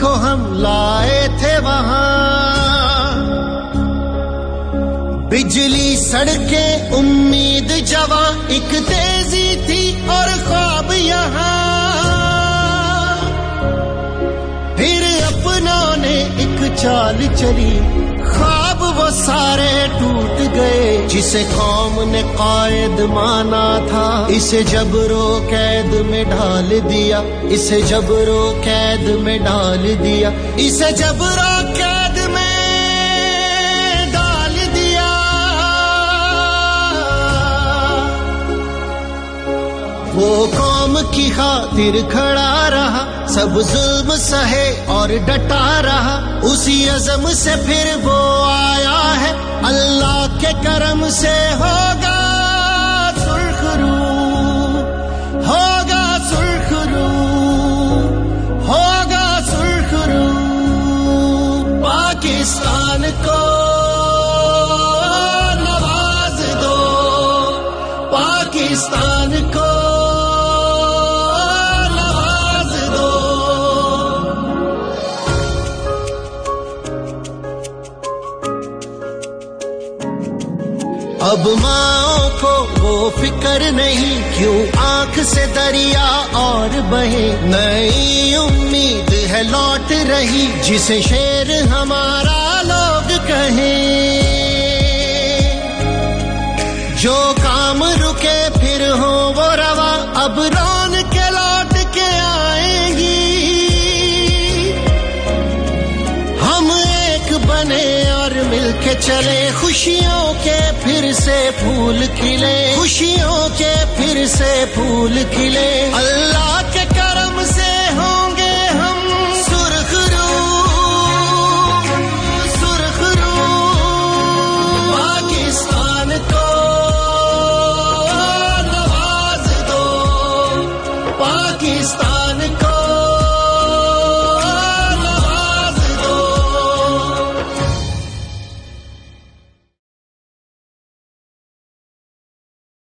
को हम लाए थे वहां, बिजली सड़कें उम्मीद जवां, एक तेजी थी और ख्वाब यहाँ। फिर अपनों ने एक चाल चली, ख्वाब वो सारे टूट गए। जिसे कौम ने कायद माना था, इसे जबरो कैद में डाल दिया, इसे जबरो कैद में डाल दिया, इसे जबरो कैद में डाल दिया। वो कौम की खातिर खड़ा रहा, सब जुल्म सहे और डटा रहा, उसी अज़म से फिर वो आया है, अल्लाह के करम से होगा सुर्खरू, होगा सुर्खरू, होगा सुर्खरू। पाकिस्तान को नवाज दो, पाकिस्तान को अब माँओं को वो फिक्र नहीं, क्यों आंख से दरिया और बहे। नई उम्मीद है लौट रही, जिसे शेर हमारा लोग कहें। जो काम रुके फिर हो वो रवा, अब रौन के लौट के आएंगी। हम एक बने और मिलके चले, खुशियों के फिर से फूल खिले, खुशियों के फिर से फूल खिले। अल्लाह के करम से